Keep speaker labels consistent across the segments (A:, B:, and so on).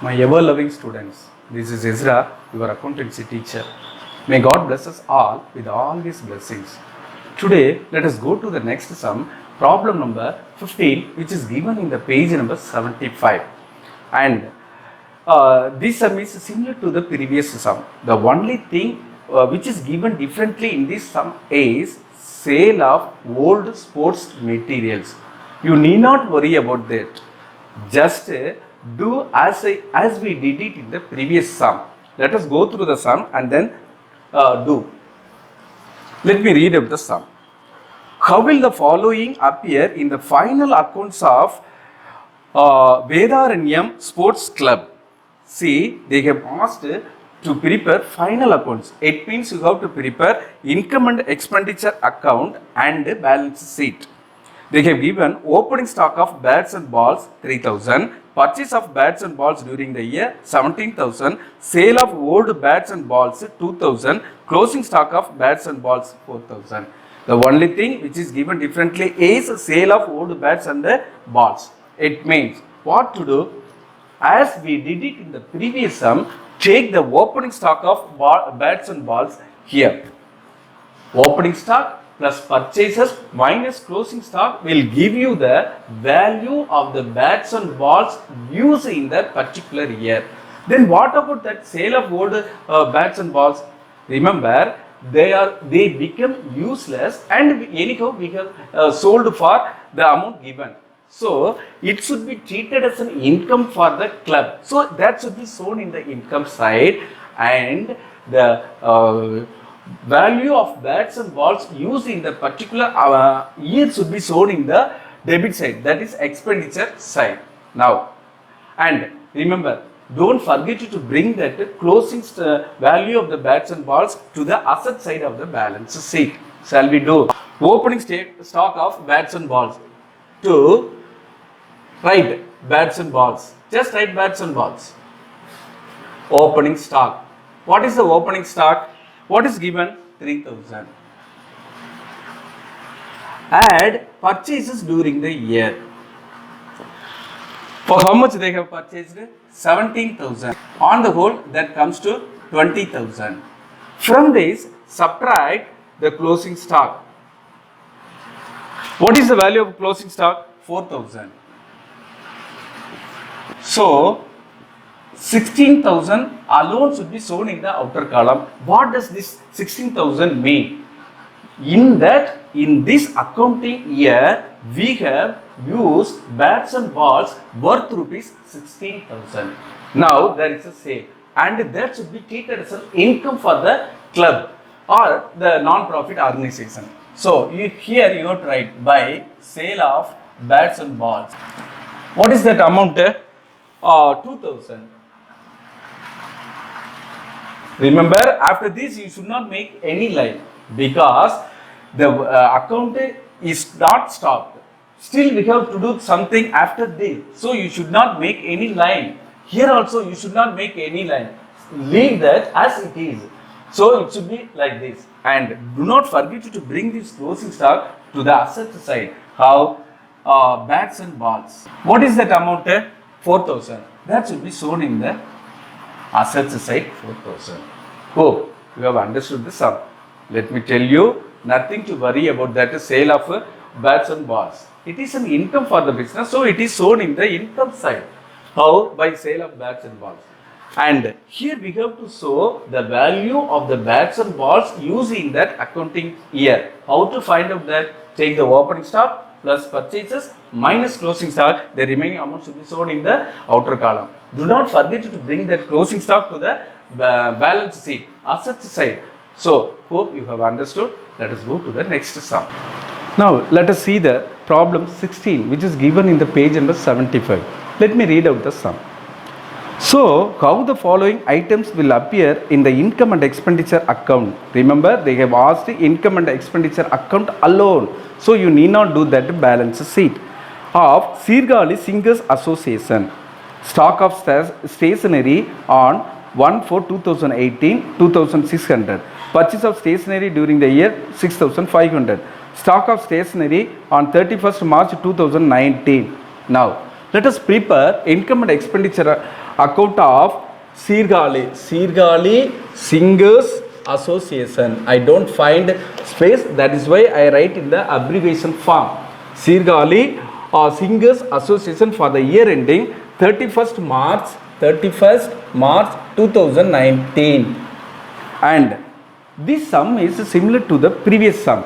A: My ever-loving students, this is Ezra, your accountancy teacher. May God bless us all with all these blessings. Today, let us go to the next sum, problem number 15, which is given in the page number 75. And this sum is similar to the previous sum. The only thing which is given differently in this sum is sale of old sports materials. You need not worry about that. Just do as we did it in the previous sum. Let us go through the sum and then do. Let me read out the sum. How will the following appear in the final accounts of Vedaranyam Sports Club? See, they have asked to prepare final accounts. It means you have to prepare income and expenditure account and balance sheet. They have given opening stock of bats and balls 3,000, purchase of bats and balls during the year 17,000, sale of old bats and balls 2,000, closing stock of bats and balls 4,000. The only thing which is given differently is sale of old bats and balls. It means what to do? As we did it in the previous sum, take the opening stock of bats and balls here. Opening stock plus purchases minus closing stock will give you the value of the bats and balls used in that particular year. Then what about that sale of old bats and balls? Remember, they become useless and anyhow we have sold for the amount given. So it should be treated as an income for the club. So that should be shown in the income side, and the value of bats and balls used in the particular year should be shown in the debit side, that is expenditure side. Now, and remember, don't forget to bring that closing value of the bats and balls to the asset side of the balance sheet. Shall we do? Opening stock of bats and balls. To write bats and balls. Just write bats and balls. Opening stock. What is the opening stock? What is given? 3,000. Add purchases during the year. For how much they have purchased? 17,000. On the whole, that comes to 20,000. From this, subtract the closing stock. What is the value of closing stock? 4,000. So, 16,000 alone should be shown in the outer column. What does this 16,000 mean? In this accounting year, we have used bats and balls worth rupees 16,000. Now there is a sale, and that should be treated as an income for the club or the non-profit organization. So here you have to write by sale of bats and balls. What is that amount? 2,000. Remember, after this you should not make any line because the account is not stopped. Still we have to do something after this. So you should not make any line. Here also you should not make any line. Leave that as it is. So it should be like this. And do not forget to bring this closing stock to the asset side. How? Bats and balls. What is that amount? 4,000. That should be shown in the assets side, 4,000. Hope you have understood the sum. Let me tell you, nothing to worry about that sale of bats and balls. It is an income for the business, so it is shown in the income side. How? By sale of bats and balls. And here we have to show the value of the bats and balls used in that accounting year. How to find out that? Take the opening stock plus purchases minus closing stock. The remaining amount should be shown in the outer column. Do not forget to bring that closing stock to the balance sheet, assets side. So, hope you have understood. Let us go to the next sum. Now, let us see the problem 16, which is given in the page number 75. Let me read out the sum. So, how the following items will appear in the income and expenditure account? Remember, they have asked income and expenditure account alone. So, you need not do that balance sheet. Of Sirgali Singers Association. Stock of stationery on 1/4/2018, 2,600. Purchase of stationery during the year 6,500. Stock of stationery on 31st March 2019. Now, Let us prepare income and expenditure account of Sirgali Singers Association. I don't find space, that is why I write in the abbreviation form. Sirgali Singers Association for the year ending 31st March 2019. And this sum is similar to the previous sum.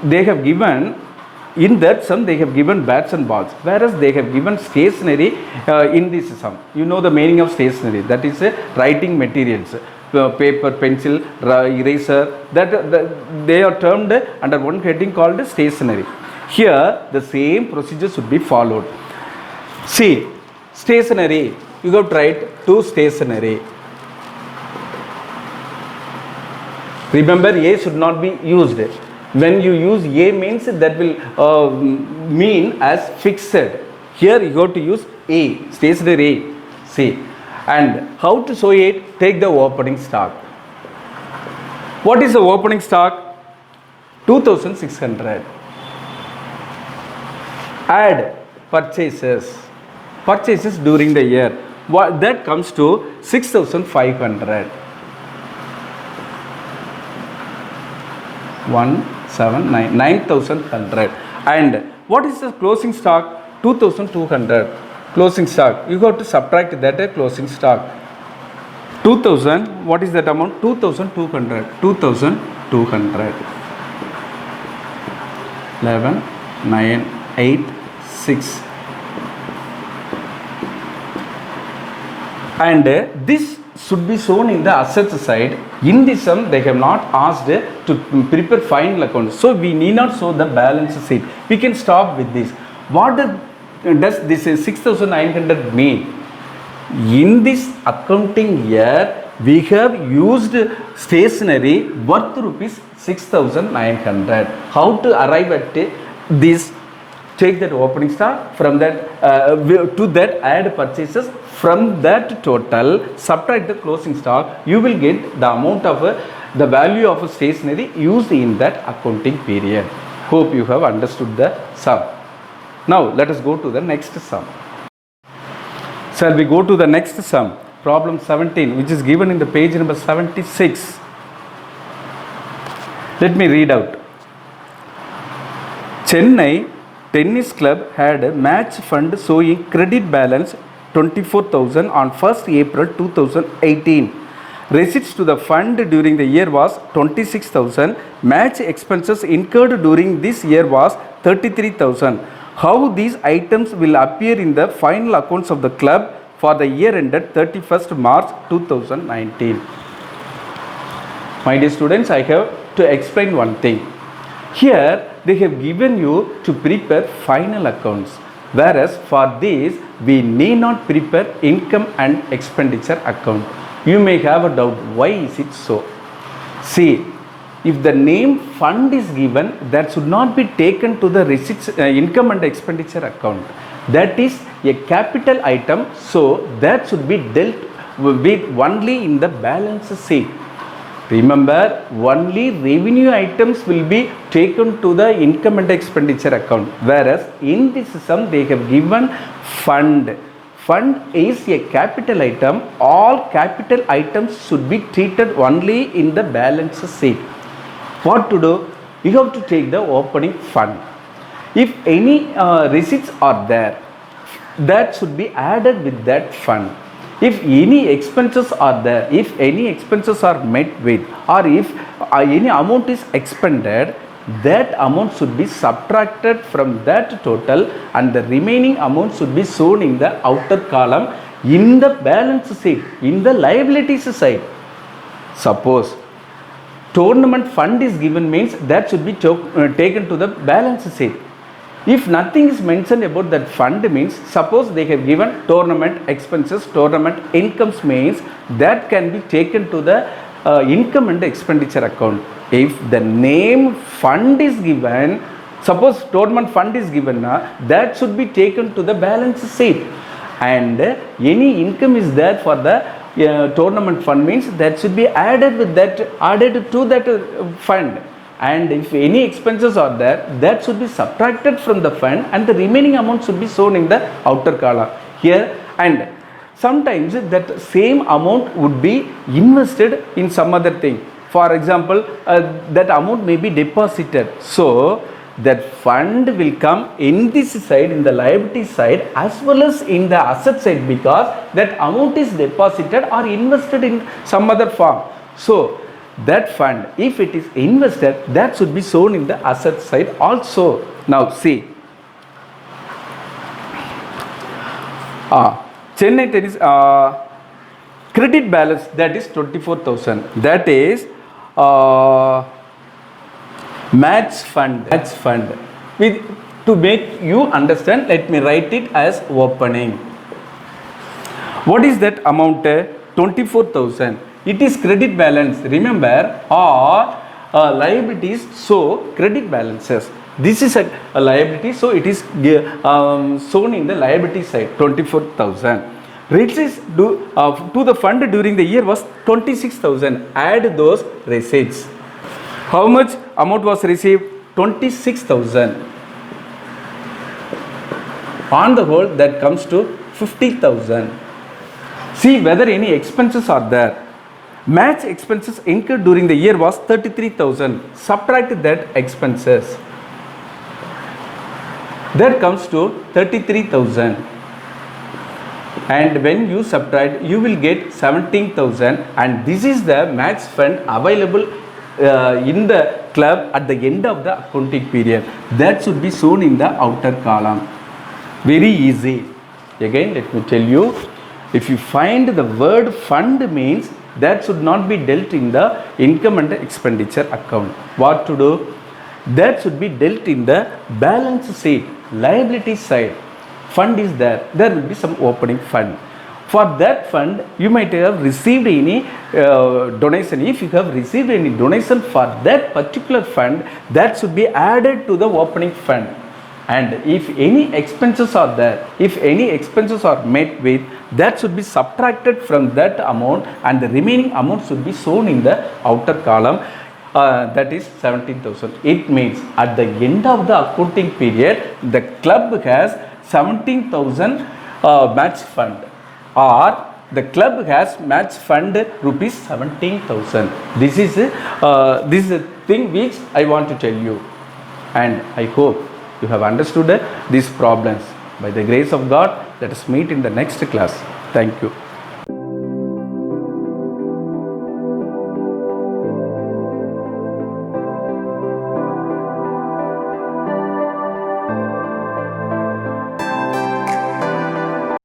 A: They have given, in that sum they have given bats and balls, whereas they have given stationery in this sum. You know the meaning of stationery, that is writing materials, paper, pencil, eraser, that they are termed under one heading called stationery. Here the same procedure should be followed. See, stationery, you have to write to stationery. Remember, A should not be used. When you use A means that will mean as fixed. Here you have to use A, stationery A. See, and how to show it? Take the opening stock. What is the opening stock? 2600. Add purchases during the year. What that comes to 6500. 9,100. And what is the closing stock? 2,200. Closing stock, you have to subtract that closing stock. 2,000, what is that amount? 2,200. 2,200. 11, 9, 8, 6. And this should be shown in the assets side. In this sum, they have not asked to prepare final accounts, so we need not show the balance sheet. We can stop with this. What does this 6,900 mean? In this accounting year, we have used stationery worth rupees 6,900. How to arrive at this? Take that opening stock, from that to that add purchases, from that total subtract the closing stock, you will get the amount of the value of stationery used in that accounting period. Hope you have understood the sum. Now let us go to the next sum. Shall we go to the next sum? Problem 17, which is given in the page number 76. Let me read out. Chennai Tennis Club had a match fund showing credit balance 24,000 on 1st April 2018. Receipts to the fund during the year was 26,000. Match expenses incurred during this year was 33,000. How these items will appear in the final accounts of the club for the year ended 31st March 2019. My dear students, I have to explain one thing. Here they have given you to prepare final accounts, whereas for this we need not prepare income and expenditure account. You may have a doubt, why is it so? See, if the name fund is given, that should not be taken to the receipts, income and expenditure account. That is a capital item, so that should be dealt with only in the balance sheet. Remember, only revenue items will be taken to the income and expenditure account, whereas in this sum they have given fund. Fund is a capital item. All capital items should be treated only in the balance sheet. What to do? You have to take the opening fund. If any receipts are there, that should be added with that fund. If any expenses are there, if any expenses are met with, or if any amount is expended, that amount should be subtracted from that total, and the remaining amount should be shown in the outer column in the balance sheet, in the liabilities side. Suppose tournament fund is given, means that should be taken to the balance sheet. If nothing is mentioned about that fund, means suppose they have given tournament expenses, tournament incomes, means that can be taken to the income and expenditure account. If the name fund is given, suppose tournament fund is given, that should be taken to the balance sheet, and any income is there for the tournament fund, means that should be added with that, added to that fund. and if any expenses are there, that should be subtracted from the fund and the remaining amount should be shown in the outer column here. And sometimes that same amount would be invested in some other thing. For example, that amount may be deposited, so that fund will come in this side, in the liability side, as well as in the asset side, because that amount is deposited or invested in some other form. So that fund, if it is invested, that should be shown in the asset side also. Now see, Chennai Tennis credit balance, that is 24,000, that is match fund. With, to make you understand, let me write it as opening. What is that amount? 24,000. It is credit balance. Remember, or liabilities, so credit balances. This is a liability, so it is shown in the liability side, 24,000. Receipts to the fund during the year was 26,000. Add those receipts. How much amount was received? 26,000. On the whole, that comes to 50,000. See whether any expenses are there. Match expenses incurred during the year was 33,000. Subtract that expenses. That comes to 33,000. And when you subtract, you will get 17,000, and this is the match fund available in the club at the end of the accounting period. That should be shown in the outer column. Very easy. Again, let me tell you, if you find the word fund means, that should not be dealt in the income and expenditure account. What to do? That should be dealt in the balance sheet, liability side. Fund is there, there will be some opening fund. For that fund, you might have received any donation. If you have received any donation for that particular fund, that should be added to the opening fund. And if any expenses are there, if any expenses are met with, that should be subtracted from that amount, and the remaining amount should be shown in the outer column. That is 17,000. It means at the end of the accounting period, the club has 17,000 match fund, or the club has match fund rupees 17,000. This is a thing which I want to tell you, and I hope you have understood these problems. By the grace of God, let us meet in the next class. Thank you.